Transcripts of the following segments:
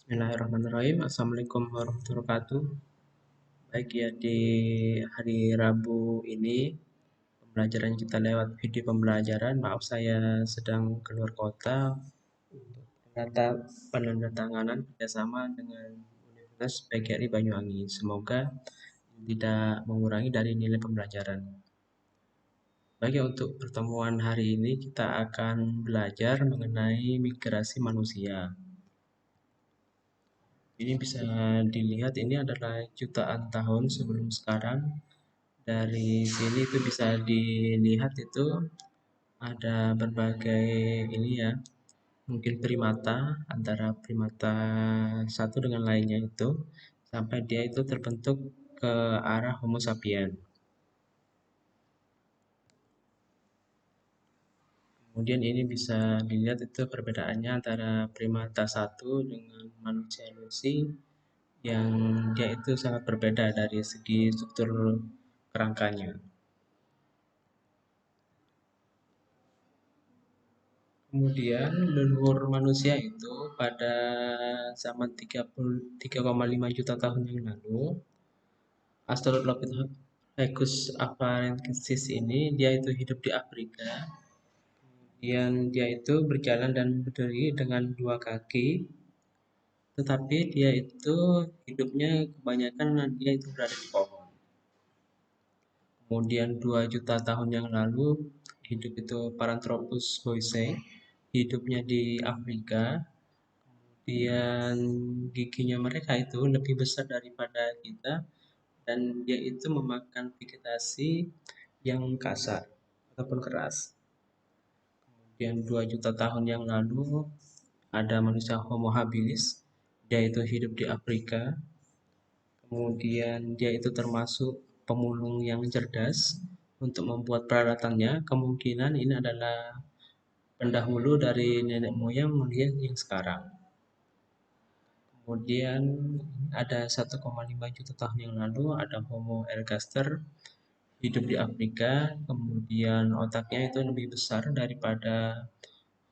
Bismillahirrahmanirrahim. Assalamualaikum warahmatullahi wabarakatuh. Baik ya, di hari Rabu ini pembelajaran kita lewat video pembelajaran. Maaf saya sedang keluar kota untuk penandatanganan kerjasama dengan Universitas PGRI Banyuwangi. Semoga tidak mengurangi dari nilai pembelajaran. Baik ya, untuk pertemuan hari ini kita akan belajar mengenai migrasi manusia. Ini bisa dilihat, ini adalah jutaan tahun sebelum sekarang. Dari sini itu bisa dilihat itu ada berbagai ini ya, mungkin primata, antara primata satu dengan lainnya itu sampai dia itu terbentuk ke arah Homo sapiens. Kemudian ini bisa dilihat itu perbedaannya antara primata satu dengan manusia Lucy, yang dia itu sangat berbeda dari segi struktur kerangkanya. Kemudian leluhur manusia itu pada zaman 3,5 juta tahun yang lalu, Australopithecus afarensis ini dia itu hidup di Afrika. Kemudian dia itu berjalan dan berdiri dengan dua kaki, tetapi dia itu hidupnya kebanyakan dia itu berada di pohon. Kemudian 2 juta tahun yang lalu hidup itu Paranthropus boisei, hidupnya di Afrika. Kemudian giginya mereka itu lebih besar daripada kita dan dia itu memakan vegetasi yang kasar ataupun keras. Kemudian 2 juta tahun yang lalu ada manusia Homo habilis, dia itu hidup di Afrika. Kemudian dia itu termasuk pemulung yang cerdas untuk membuat peralatannya. Kemungkinan ini adalah pendahulu dari nenek moyang manusia yang sekarang. Kemudian ada 1,5 juta tahun yang lalu ada Homo ergaster hidup di Afrika. Kemudian otaknya itu lebih besar daripada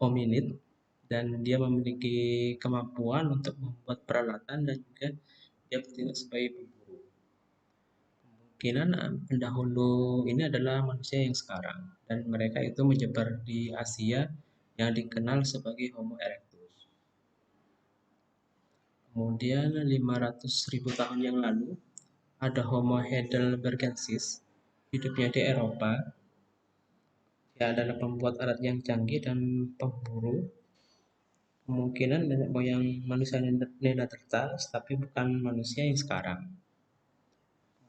hominid dan dia memiliki kemampuan untuk membuat peralatan dan juga dia bertindak sebagai pemburu. Kemungkinan pendahulu ini adalah manusia yang sekarang dan mereka itu menyebar di Asia yang dikenal sebagai Homo erectus. Kemudian 500.000 tahun yang lalu ada Homo heidelbergensis, hidupnya di Eropa. Dia adalah pembuat alat yang canggih dan pemburu. Kemungkinan nenek moyang manusia Neanderthal, tapi bukan manusia yang sekarang.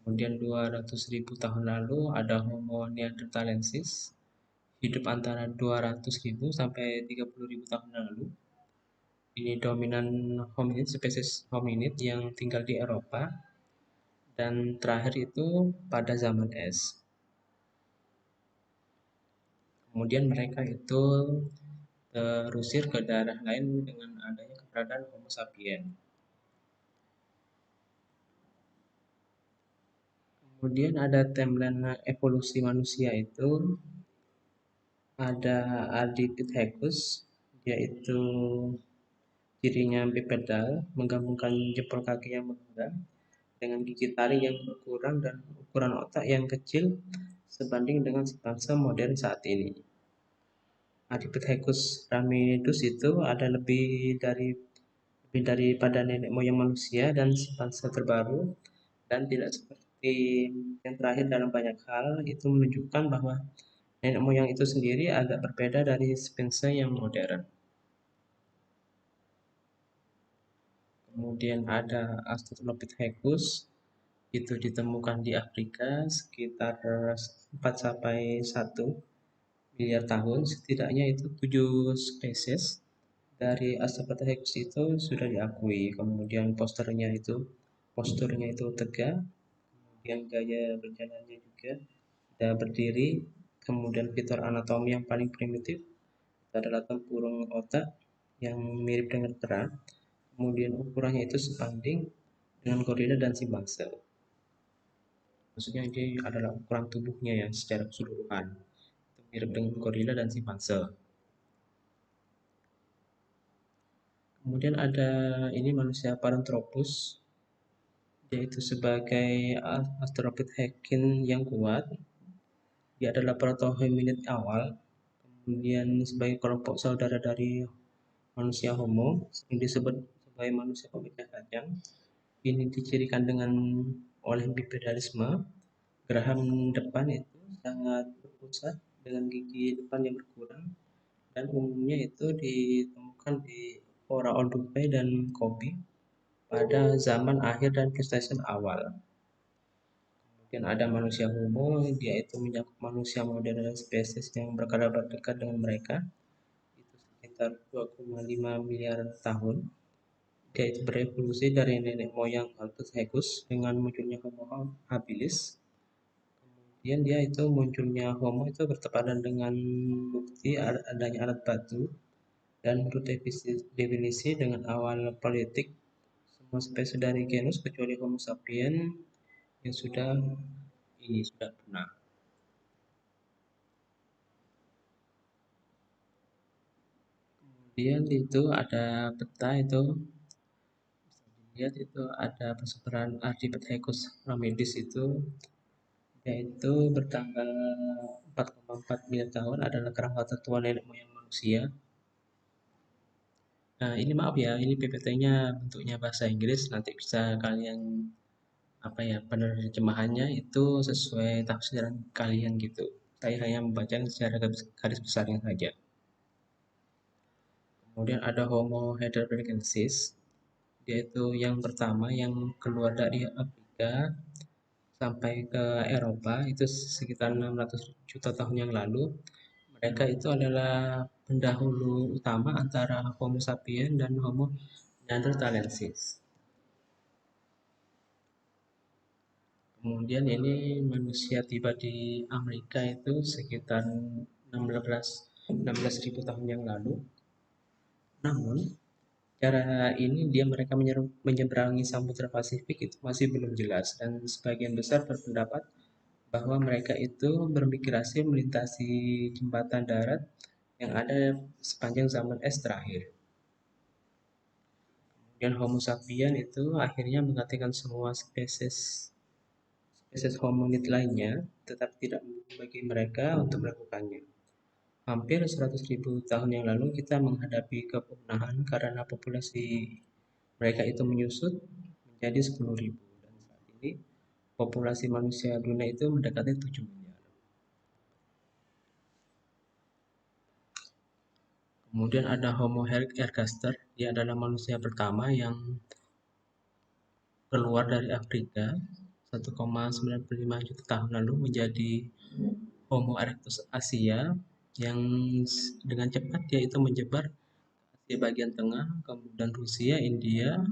Kemudian 200.000 tahun lalu ada Homo neanderthalensis, hidup antara 200.000 sampai 30.000 tahun lalu. Ini dominan hominid, spesies hominid yang tinggal di Eropa. Dan terakhir itu pada zaman es. Kemudian mereka itu terusir ke daerah lain dengan adanya keberadaan Homo sapiens. Kemudian ada timeline evolusi manusia itu ada Ardipithecus, yaitu cirinya bipedal, menggabungkan jempol kaki yang menggenggam dengan gigi taring yang berkurang dan ukuran otak yang kecil sebanding dengan simpanse modern saat ini. Ardipithecus ramidus itu ada lebih daripada nenek moyang manusia dan simpanse terbaru, dan tidak seperti yang terakhir dalam banyak hal. Itu menunjukkan bahwa nenek moyang itu sendiri agak berbeda dari simpanse yang modern. Kemudian ada Australopithecus, itu ditemukan di Afrika sekitar 4-1 miliar tahun. Setidaknya itu 7 spesies dari Australopithecus itu sudah diakui. Kemudian posturnya itu tegak, kemudian gaya berjalannya juga sudah berdiri. Kemudian fitur anatomi yang paling primitif adalah tempurung otak yang mirip dengan kera. Kemudian ukurannya itu sebanding dengan gorila dan simpanse. Maksudnya ini adalah ukuran tubuhnya yang secara keseluruhan mirip dengan gorila dan simpanse. Kemudian ada ini manusia Paranthropus, yaitu sebagai Australopithecine yang kuat. Dia adalah proto-hominid awal, kemudian sebagai kelompok saudara dari manusia Homo, yang disebut sebagai manusia pemecah kacang. Ini dicirikan dengan oleh bipedalisme, geraham depan itu sangat berpusat dengan gigi depan yang berkurang, dan umumnya itu ditemukan di Ora-Odope dan Kobe pada zaman akhir dan Pleistocene awal. Kemudian ada manusia Homo, dia itu mencakup manusia modern dan spesies yang berkerabat dekat dengan mereka, itu sekitar 2,5 miliar tahun. Dia itu berevolusi dari nenek moyang Altus dengan munculnya Homo habilis. Kemudian dia itu munculnya Homo itu bertepatan dengan bukti adanya alat batu, dan menurut definisi dengan awal Paleolitik, semua spesies dari genus kecuali Homo sapiens yang sudah punah. Kemudian itu ada peta itu, lihat itu ada persebaran Ardipithecus ramidis itu, yaitu bertanggal 4,4 miliar tahun, adalah kerangka tertua nenek moyang manusia. Nah, ini maaf ya, ini PPT-nya bentuknya bahasa Inggris, nanti bisa kalian penerjemahannya itu sesuai tafsiran kalian gitu. Saya hanya membaca secara garis besarnya saja. Kemudian ada Homo heidelbergensis, yaitu yang pertama yang keluar dari Afrika sampai ke Eropa itu sekitar 600 juta tahun yang lalu. Mereka itu adalah pendahulu utama antara Homo sapiens dan Homo neanderthalensis. Kemudian ini manusia tiba di Amerika itu sekitar 16.000 tahun yang lalu. Namun, cara ini mereka menyeberangi Samudra Pasifik itu masih belum jelas, dan sebagian besar berpendapat bahwa mereka itu bermigrasi melintasi jembatan darat yang ada sepanjang zaman es terakhir. Kemudian Homo sapiens itu akhirnya menggantikan semua spesies hominid lainnya, tetapi tidak mungkin bagi mereka untuk melakukannya. Hampir 100.000 tahun yang lalu kita menghadapi kepunahan karena populasi mereka itu menyusut menjadi 10.000, dan saat ini populasi manusia dunia itu mendekati 7 miliar. Kemudian ada Homo ergaster, dia adalah manusia pertama yang keluar dari Afrika 1,95 juta tahun lalu menjadi Homo erectus Asia, yang dengan cepat dia itu menyebar di bagian tengah, kemudian Rusia, India,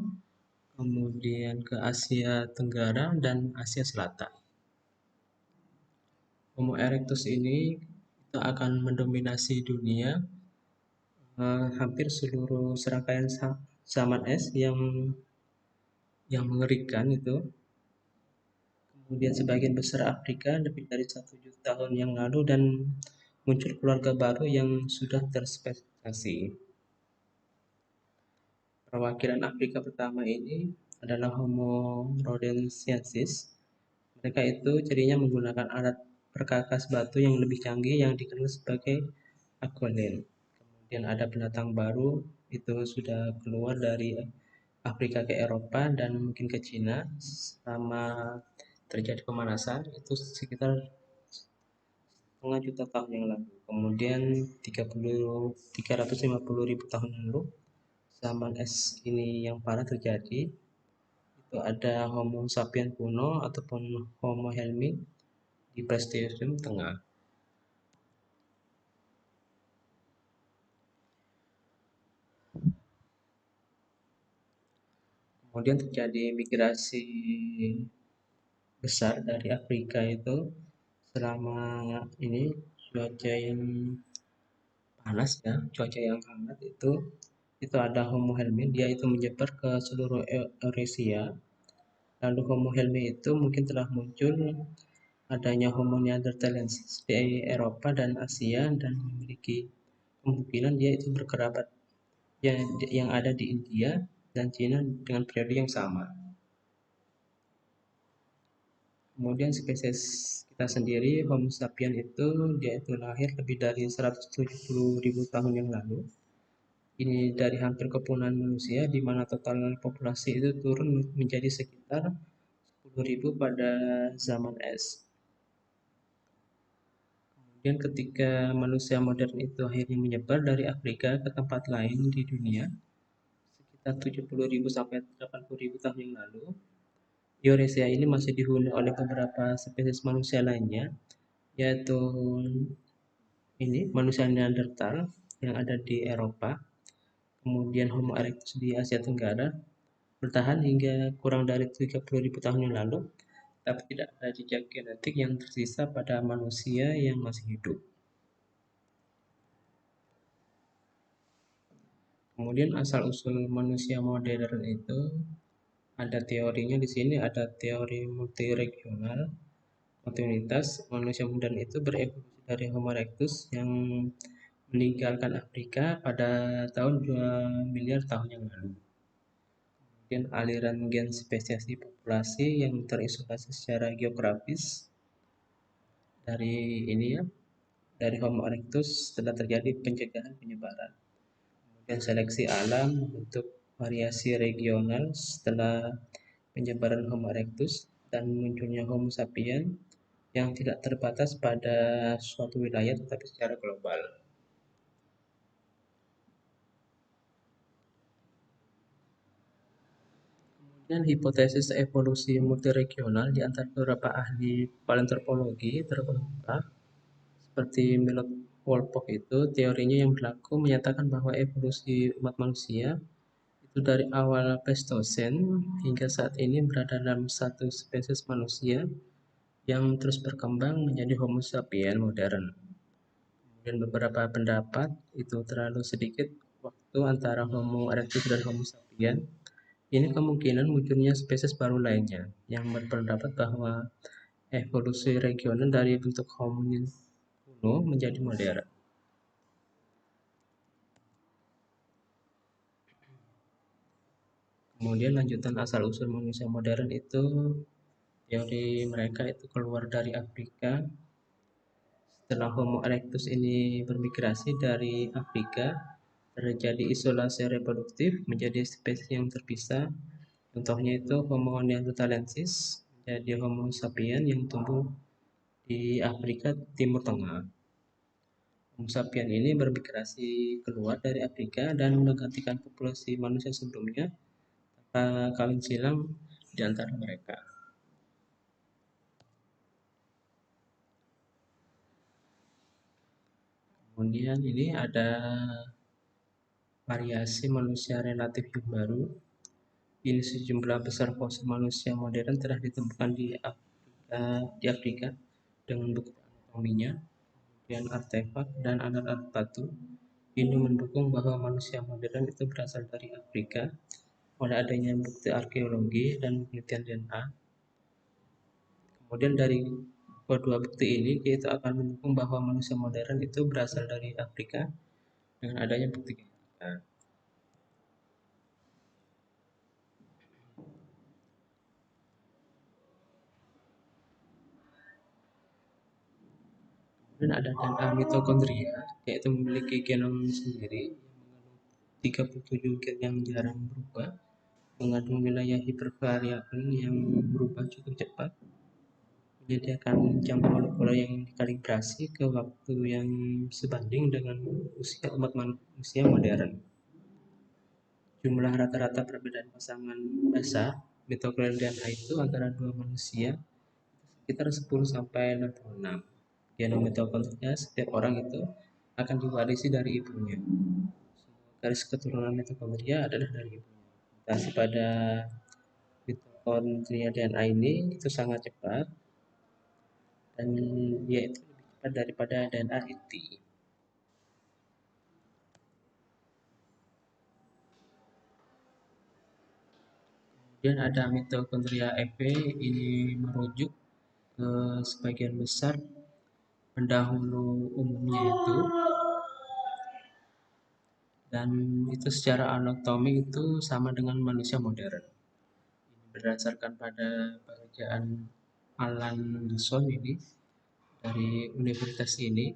kemudian ke Asia Tenggara dan Asia Selatan. Homo erectus ini itu akan mendominasi dunia hampir seluruh serangkaian zaman es yang mengerikan itu. Kemudian sebagian besar Afrika lebih dari 1 juta tahun yang lalu, dan muncul keluarga baru yang sudah terspesialisasi. Perwakilan Afrika pertama ini adalah Homo rhodensiensis. Mereka itu cirinya menggunakan alat perkakas batu yang lebih canggih yang dikenal sebagai aquilane. Kemudian ada pendatang baru itu sudah keluar dari Afrika ke Eropa dan mungkin ke Cina selama terjadi pemanasan itu sekitar 500.000 tahun yang lalu. Kemudian 350.000 tahun lalu, zaman es ini yang parah terjadi, itu ada Homo sapiens kuno ataupun Homo helmi di Pleistocene tengah. Kemudian terjadi migrasi besar dari Afrika itu selama ini cuaca yang panas ya, cuaca yang hangat itu ada Homo helmi, dia itu menyebar ke seluruh Eurasia. Lalu Homo helmi itu mungkin telah muncul adanya Homo neanderthalensis di Eropa dan Asia, dan memiliki kemungkinan dia itu berkerabat yang ada di India dan Cina dengan periode yang sama. Kemudian spesies kita sendiri, Homo sapiens itu dia itu lahir lebih dari 170.000 tahun yang lalu. Ini dari hampir kepunahan manusia di mana total populasi itu turun menjadi sekitar 10.000 pada zaman es. Kemudian ketika manusia modern itu akhirnya menyebar dari Afrika ke tempat lain di dunia, sekitar 70.000 sampai 80.000 tahun yang lalu, Eurasia ini masih dihuni oleh beberapa spesies manusia lainnya, yaitu ini manusia Neanderthal yang ada di Eropa, kemudian Homo erectus di Asia Tenggara, bertahan hingga kurang dari 30.000 tahun yang lalu, tapi tidak ada jejak genetik yang tersisa pada manusia yang masih hidup. Kemudian asal-usul manusia modern itu ada teorinya di sini, ada teori multiregional kontinuitas. Manusia modern itu berevolusi dari Homo erectus yang meninggalkan Afrika pada tahun 2 miliar tahun yang lalu. Kemudian aliran gen spesiasi populasi yang terisolasi secara geografis dari ini ya, dari Homo erectus setelah terjadi pencegahan penyebaran. Kemudian seleksi alam membentuk variasi regional setelah penyebaran Homo erectus dan munculnya Homo sapiens yang tidak terbatas pada suatu wilayah tetapi secara global. Dan hipotesis evolusi multiregional di antara beberapa ahli paleontologi terkemuka seperti Milot Wolpock itu teorinya yang berlaku menyatakan bahwa evolusi umat manusia itu dari awal Pleistosen hingga saat ini berada dalam satu spesies manusia yang terus berkembang menjadi Homo sapiens modern. Kemudian beberapa pendapat itu terlalu sedikit waktu antara Homo erectus dan Homo sapiens. Ini kemungkinan munculnya spesies baru lainnya yang berpendapat bahwa evolusi regional dari bentuk hominin kuno menjadi modern. Kemudian lanjutan asal-usul manusia modern itu teori mereka itu keluar dari Afrika. Setelah Homo erectus ini bermigrasi dari Afrika, terjadi isolasi reproduktif menjadi spesies yang terpisah. Contohnya itu Homo neanderthalensis menjadi Homo sapiens yang tumbuh di Afrika Timur Tengah. Homo sapiens ini bermigrasi keluar dari Afrika dan menggantikan populasi manusia sebelumnya tanpa kawin silang di antara mereka. Kemudian ini ada variasi manusia relatif yang baru. Ini sejumlah besar fosil manusia modern telah ditemukan di Afrika dengan bukti anatominya, kemudian artefak dan alat-alat batu. Ini mendukung bahwa manusia modern itu berasal dari Afrika oleh adanya bukti arkeologi dan penelitian DNA. Kemudian dari kedua bukti ini kita akan mendukung bahwa manusia modern itu berasal dari Afrika dengan adanya bukti genetika. Dan ada DNA mitokondria, yaitu memiliki genom sendiri yang mengandung 37 gen yang jarang berubah, mengandung wilayah hipervariabel yang berubah cukup cepat, menyediakan jam molekuler yang dikalibrasi ke waktu yang sebanding dengan usia umat manusia modern. Jumlah rata-rata perbedaan pasangan besar mitokondria DNA itu antara dua manusia sekitar 10 sampai 66. Genom mitokondria setiap orang itu akan diwarisi dari ibunya. Garis keturunan mitokondria adalah dari ibunya. Mutasi pada mitokondria DNA ini itu sangat cepat dan dia itu lebih cepat daripada DNA inti. Kemudian ada mitokondria Ev, ini merujuk ke sebagian besar pendahulu umumnya itu dan itu secara anatomi itu sama dengan manusia modern. Berdasarkan pada pekerjaan Alan Lusson ini dari universitas ini,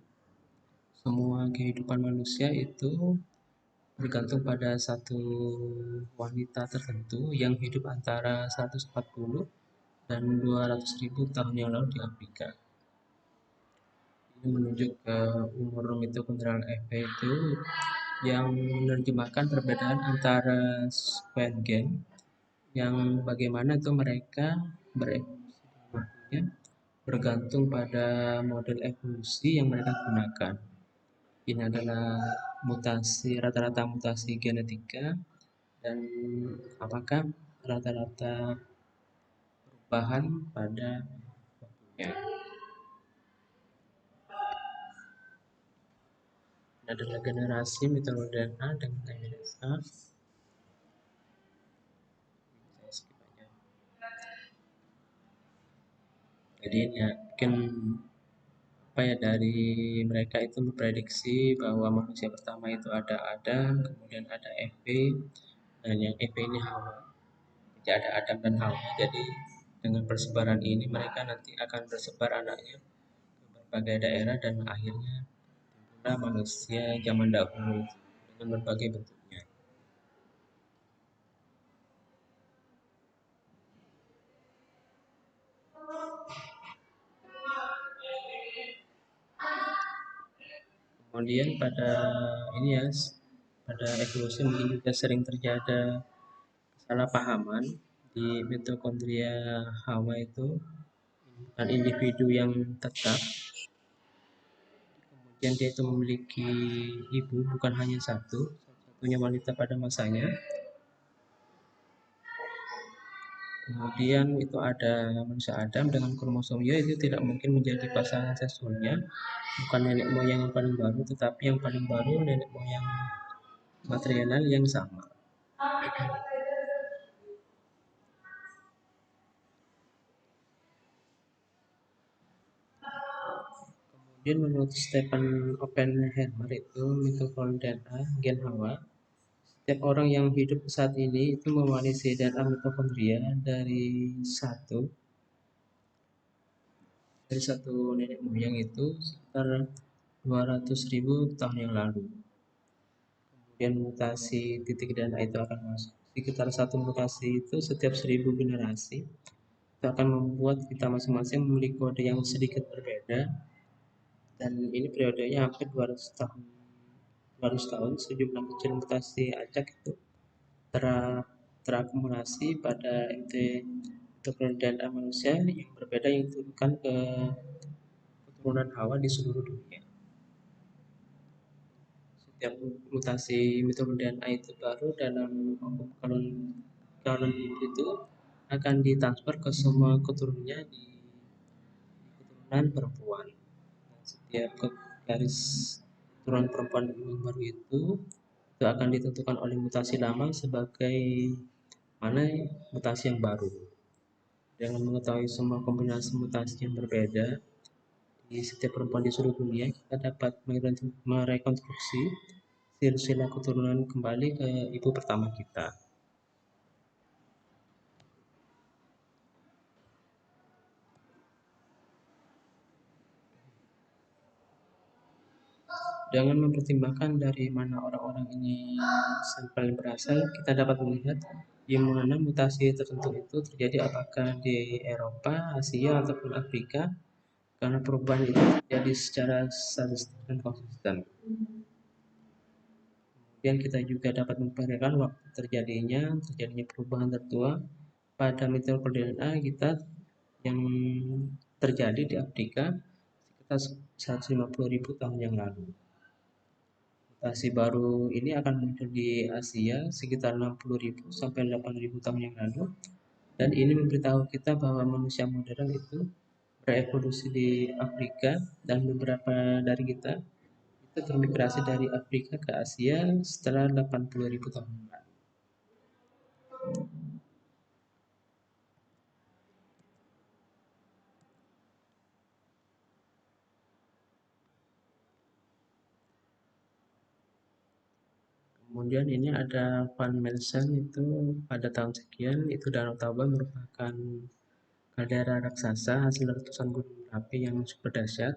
semua kehidupan manusia itu bergantung pada satu wanita tertentu yang hidup antara 140 dan 200.000 tahun yang lalu di Afrika. Ini menunjuk ke umur mitokondrial efek itu yang menerjemahkan perbedaan antara squid gen yang bagaimana itu mereka berevolusi bergantung pada model evolusi yang mereka gunakan. Ini adalah rata-rata mutasi genetika dan apakah rata-rata perubahan pada waktunya. Ini adalah generasi mitokondria dengan DNA. Jadi ya mungkin apa ya dari mereka itu memprediksi bahwa manusia pertama itu ada Adam, kemudian ada Eve, dan yang Eve ini Hawa. Jadi ada Adam dan Hawa. Jadi dengan persebaran ini mereka nanti akan bersebar anaknya ke berbagai daerah dan akhirnya timbullah manusia zaman dahulu dengan berbagai bentuknya. Kemudian pada ini ya pada evolusi mungkin juga sering terjadi kesalahpahaman di mitokondria Hawa itu bukan individu yang tetap, kemudian dia itu memiliki ibu bukan hanya satunya wanita pada masanya. Kemudian itu ada manusia Adam dengan kromosom Y itu tidak mungkin menjadi pasangan seksualnya, bukan nenek moyang yang paling baru, tetapi yang paling baru nenek moyang material yang sama. Kemudian menurut Stephen Oppenheimer itu mitokondria gen Hawa, setiap orang yang hidup saat ini itu mewarisi DNA mitokondria dari satu nenek moyang itu sekitar 200.000 tahun yang lalu. Kemudian mutasi titik DNA itu akan masuk. Sekitar satu mutasi itu setiap 1.000 generasi. Itu akan membuat kita masing-masing memiliki kode yang sedikit berbeda. Dan ini periodenya hampir 200 tahun. 200 tahun sejumlah kecil mutasi acak itu terakumulasi pada DNA manusia yang berbeda yang diturunkan ke keturunan Hawa di seluruh dunia. Setiap mutasi mitokondria DNA itu baru dalam kalon itu akan ditransfer ke semua keturunannya di keturunan perempuan. Dan setiap garis keturunan perempuan yang baru itu akan ditentukan oleh mutasi lama sebagai mana mutasi yang baru. Dengan mengetahui semua kombinasi mutasi yang berbeda di setiap perempuan di seluruh dunia, kita dapat merekonstruksi silsilah keturunan kembali ke ibu pertama kita. Dengan mempertimbangkan dari mana orang-orang ini paling berasal, kita dapat melihat di mana mutasi tertentu itu terjadi apakah di Eropa, Asia, ataupun Afrika, karena perubahan itu terjadi secara sadis dan konsisten. Kemudian kita juga dapat memperkirakan waktu terjadinya perubahan tertua pada mitokondria DNA kita yang terjadi di Afrika sekitar 150.000 tahun yang lalu. Mutasi baru ini akan muncul di Asia sekitar 60.000 sampai 80.000 tahun yang lalu, dan ini memberitahu kita bahwa manusia modern itu berevolusi di Afrika dan beberapa dari kita itu bermigrasi dari Afrika ke Asia setelah 80.000 tahun yang lalu. Kemudian ini ada Van Melsen itu pada tahun sekian, itu Danau Toba merupakan kaldera raksasa hasil letusan gunung berapi yang super dahsyat.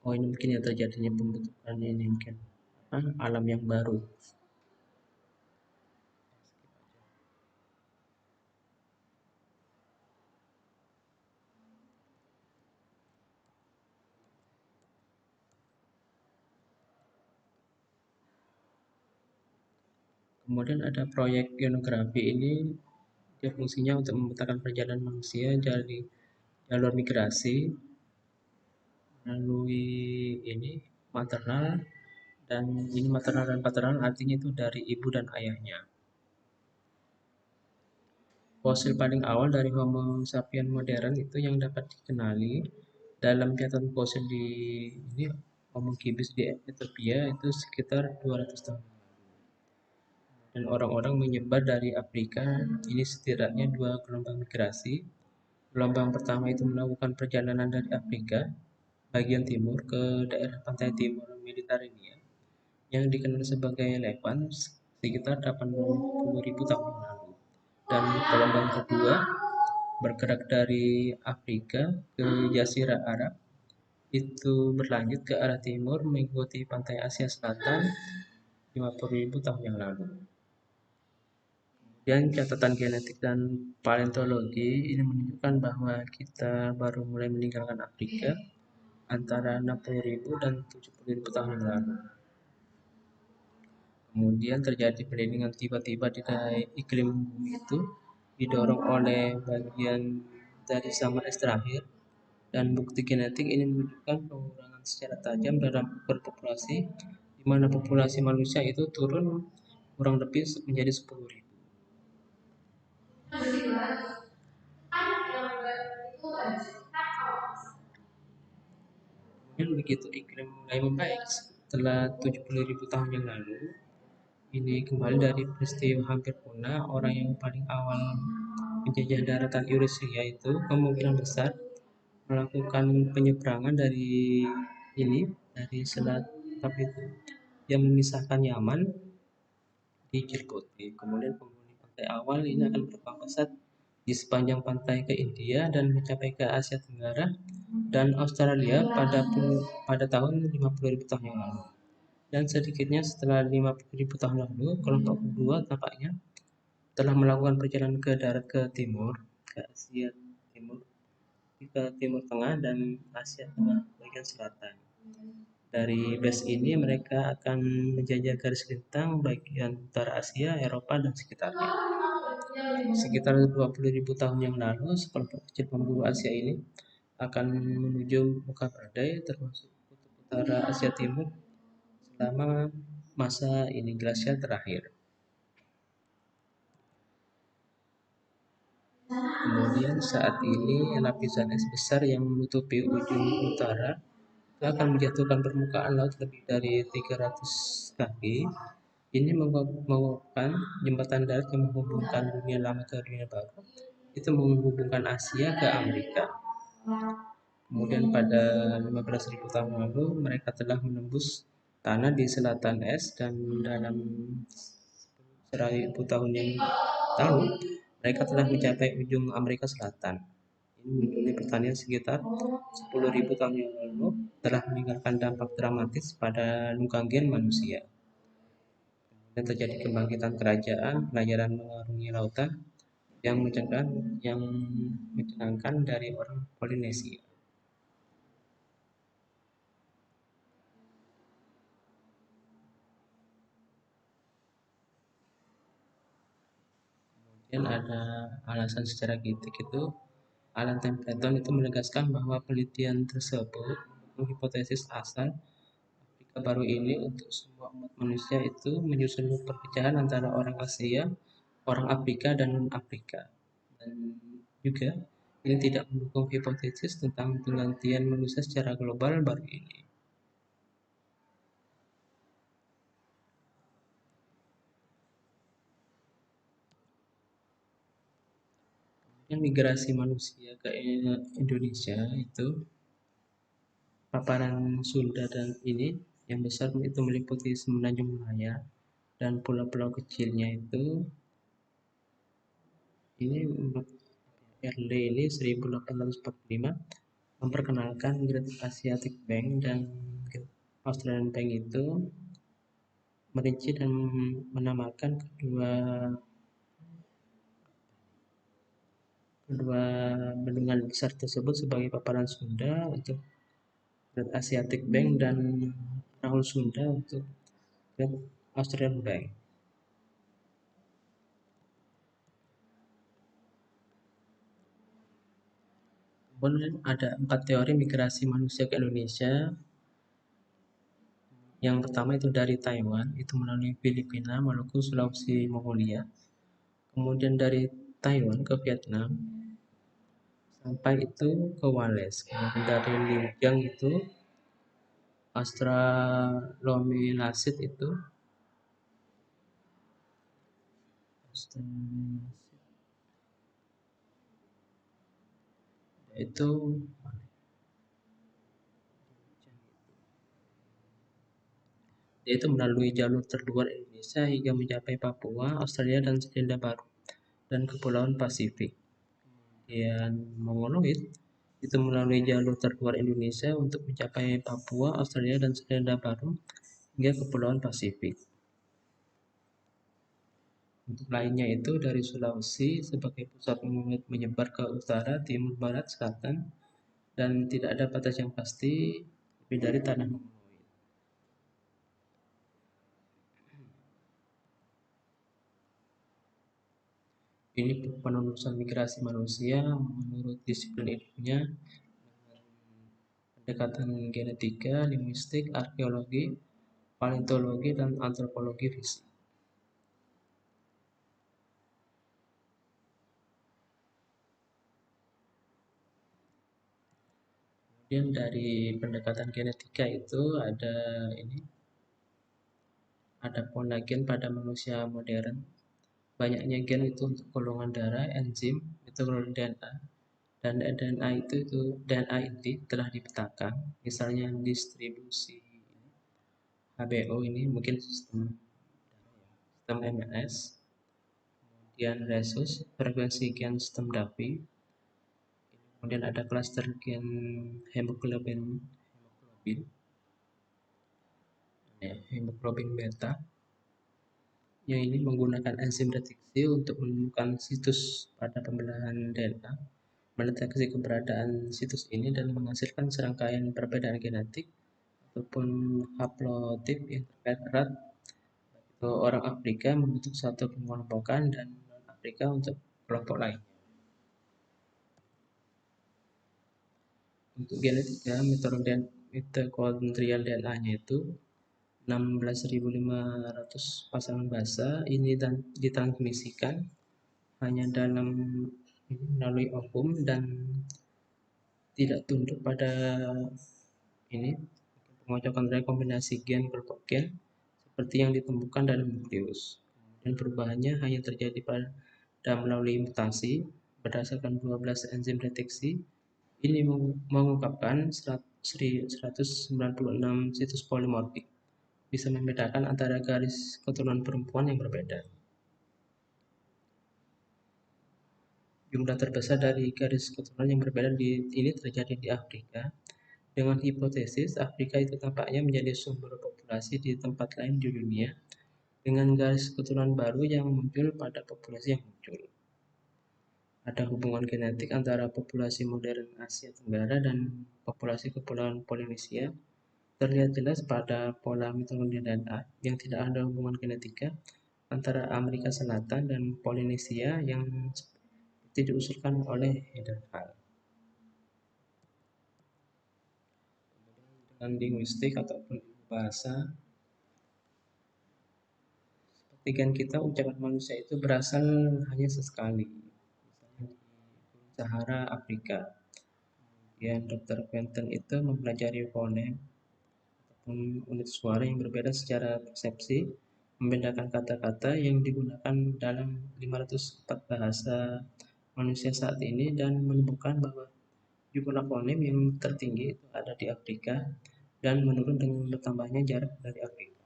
Oh ini mungkin ya terjadinya pembentukan ini mungkin alam yang baru. Kemudian ada proyek ionografi ini, dia fungsinya untuk memetakan perjalanan manusia dari jalur migrasi melalui ini maternal, dan ini maternal dan paternal artinya itu dari ibu dan ayahnya. Fosil paling awal dari Homo sapiens modern itu yang dapat dikenali dalam catatan fosil di ini Homo kibis di Ethiopia itu sekitar 200 tahun. Dan orang-orang menyebar dari Afrika, ini setidaknya dua gelombang migrasi. Gelombang pertama itu melakukan perjalanan dari Afrika bagian timur ke daerah pantai timur Mediterania yang dikenal sebagai Levant sekitar 80.000 tahun yang lalu. Dan gelombang kedua bergerak dari Afrika ke Jazirah Arab itu berlanjut ke arah timur mengikuti pantai Asia Selatan 50.000 tahun yang lalu. Dan catatan genetik dan paleontologi ini menunjukkan bahwa kita baru mulai meninggalkan Afrika antara 60.000 dan 70.000 tahun yang lalu. Kemudian terjadi pelindungan tiba-tiba di iklim bumi itu didorong oleh bagian dari zaman es terakhir, dan bukti genetik ini menunjukkan pengurangan secara tajam dalam berpopulasi, di mana populasi manusia itu turun kurang lebih menjadi 10.000. Kemudian begitu iklim mulai membaik setelah 70.000 tahun yang lalu, ini kembali dari peristiwa hampir punah, orang yang paling awal menjajah daratan Eurasia itu kemungkinan besar melakukan penyeberangan dari ini dari selat tapi itu yang memisahkan Yaman di Djibouti. Kemudian penghuni pantai awal ini akan berkembang pesat di sepanjang pantai ke India dan mencapai ke Asia Tenggara dan Australia pada tahun 50.000 tahun yang lalu. Dan sedikitnya setelah 50.000 tahun lalu, kelompok kedua tampaknya telah melakukan perjalanan ke darat ke timur, ke Asia Timur, ke Timur Tengah dan Asia Tengah bagian selatan. Dari base ini mereka akan menjajah garis lintang bagian utara Asia, Eropa, dan sekitarnya. Sekitar 20.000 tahun yang lalu, sekelompok kecil pemburu Asia ini akan menuju muka badai termasuk kutub utara Asia Timur selama masa ini glasial terakhir. Kemudian saat ini lapisan es besar yang menutupi ujung utara akan menjatuhkan permukaan laut lebih dari 300 kaki. Ini merupakan jembatan darat yang menghubungkan dunia lama ke dunia baru. Itu menghubungkan Asia ke Amerika. Kemudian pada 15.000 tahun lalu mereka telah menembus tanah di selatan es, dan dalam 1.000 tahun yang lalu mereka telah mencapai ujung Amerika Selatan. Ini mendunia pertanian sekitar 10.000 tahun yang lalu telah meninggalkan dampak dramatis pada lingkungan gen manusia. Dan terjadi kebangkitan kerajaan, pelajaran mengarungi lautan yang menyenangkan dari orang Polinesia. Kemudian ada alasan secara genetik itu, Alan Templeton itu menegaskan bahwa penelitian tersebut menghipotesis asal Afrika baru ini untuk semua umat manusia itu menyusun perpecahan antara orang Asia, orang Afrika, dan non-Afrika. Dan juga ini tidak mendukung hipotesis tentang penggantian manusia secara global baru ini. Kemudian migrasi manusia ke Indonesia itu paparan Sunda dan ini Yang besar itu meliputi semenanjung Malaya dan pulau-pulau kecilnya itu ini menurut RD ini 1845 memperkenalkan Great Asiatic Bank dan Great Australian Bank itu merinci dan menamakan kedua kedua bendungan besar tersebut sebagai paparan Sunda untuk Great Asiatic Bank dan Rahul Sunda untuk Great Australian Bank. Kemudian ada 4 teori migrasi manusia ke Indonesia. Yang pertama itu dari Taiwan, itu melalui Filipina, Maluku, Sulawesi, Mongolia. Kemudian dari Taiwan ke Vietnam, sampai itu ke Wales. Kemudian dari Liujang itu Australomylasid itu itu yaitu melalui jalur terluar Indonesia hingga mencapai Papua, Australia dan Selandia Baru dan Kepulauan Pasifik. Kemudian Mongoloid itu melalui jalur terluar Indonesia untuk mencapai Papua, Australia dan Selandia Baru hingga Kepulauan Pasifik. Untuk lainnya itu dari Sulawesi sebagai pusat menyebar ke utara, timur, barat, selatan, dan tidak ada batas yang pasti lebih dari tanah mongoloid. Ini penelusuran migrasi manusia menurut disiplin ilmunya pendekatan genetika, linguistik, arkeologi, paleontologi, dan antropologi fisik. Kemudian dari pendekatan genetika itu ada pola gen pada manusia modern. Banyaknya gen itu untuk golongan darah, enzim, metodologi DNA, dan DNA inti telah dipetakan. Misalnya distribusi HBO ini mungkin sistem MLS, kemudian resus, frekuensi gen sistem DAPI, kemudian ada klaster gen hemoglobin beta yang ini menggunakan enzim deteksi untuk menemukan situs pada pembelahan DNA, mendeteksi keberadaan situs ini dan menghasilkan serangkaian perbedaan genetik ataupun haplotip yang terkait erat. Orang Afrika membentuk satu pengelompokan dan Afrika untuk kelompok lain. Untuk genetika, mitokondrial DNA-nya itu 16.500 pasangan basa ini dan ditransmisikan hanya melalui ovum dan tidak tunduk pada ini pengocokan rekombinasi gen kelompok gen seperti yang ditemukan dalam nukleus. Dan perubahannya hanya terjadi pada melalui mutasi berdasarkan 12 enzim deteksi. Ini mengungkapkan 196 situs polimorfik, bisa membedakan antara garis keturunan perempuan yang berbeda. Jumlah terbesar dari garis keturunan yang berbeda ini terjadi di Afrika. Dengan hipotesis Afrika itu tampaknya menjadi sumber populasi di tempat lain di dunia dengan garis keturunan baru yang muncul pada populasi yang muncul. Ada hubungan genetik antara populasi modern Asia Tenggara dan populasi Kepulauan Polinesia. Terlihat jelas pada pola mitokondria DNA yang tidak ada hubungan genetika antara Amerika Selatan dan Polinesia yang seperti diusulkan oleh Hederhal. Dengan linguistik ataupun bahasa, seperti kan kita ucapan manusia itu berasal hanya sesekali. Misalnya di Sahara Afrika. Kemudian Dr. Quentin itu mempelajari fonem unit suara yang berbeda secara persepsi, membedakan kata-kata yang digunakan dalam 504 bahasa manusia saat ini dan menemukan bahwa jumlah fonem yang tertinggi itu ada di Afrika dan menurun dengan bertambahnya jarak dari Afrika.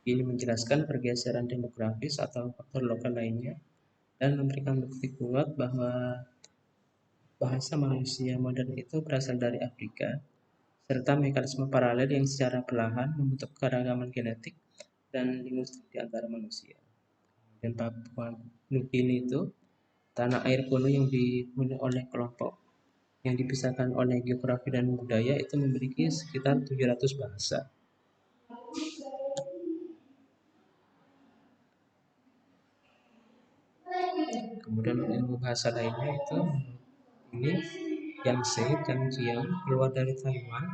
Ini menjelaskan pergeseran demografis atau faktor lokal lainnya dan memberikan bukti kuat bahwa bahasa manusia modern itu berasal dari Afrika, serta mekanisme paralel yang secara perlahan membentuk keragaman genetik dan linguistik di antara manusia. Dan Papua Nugini itu tanah air kuno yang dihuni oleh kelompok yang dipisahkan oleh geografi dan budaya itu memiliki sekitar 700 bahasa. Kemudian ilmu bahasa lainnya itu ini Yangtze dan Jiang keluar dari Taiwan.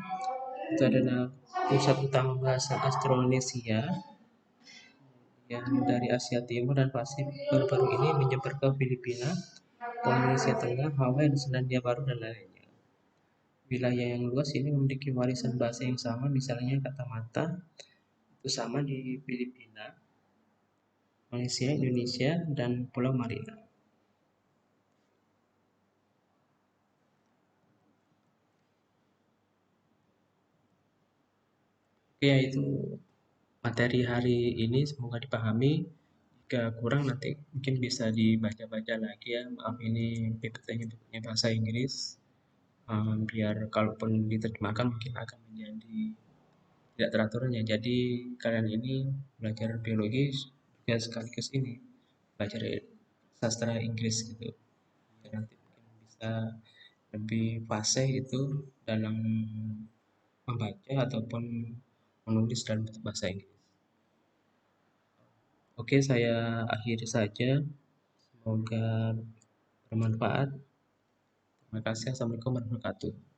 Itu adalah pusat utama bahasa Austronesia yang dari Asia Timur dan Pasifik. Baru-baru ini menyebar ke Filipina, Polinesia Tengah, Hawaii, dan Selandia Baru dan lainnya. Wilayah yang luas ini memiliki warisan bahasa yang sama, misalnya kata mata itu sama di Filipina, Malaysia, Indonesia, dan Pulau Marina. Oke, ya itu materi hari ini semoga dipahami. Jika kurang nanti mungkin bisa dibaca-baca lagi ya. Maaf ini PPT-nya bahasa Inggris. Biar kalaupun diterjemahkan mungkin akan menjadi tidak teraturnya. Jadi kalian ini belajar biologi juga sekaligus ini belajar sastra Inggris gitu. Jadi nanti mungkin bisa lebih fasih itu dalam membaca ataupun menulis dalam bahasa Inggris. Oke, saya akhiri saja. Semoga bermanfaat. Terima kasih. Assalamualaikum warahmatullahi wabarakatuh.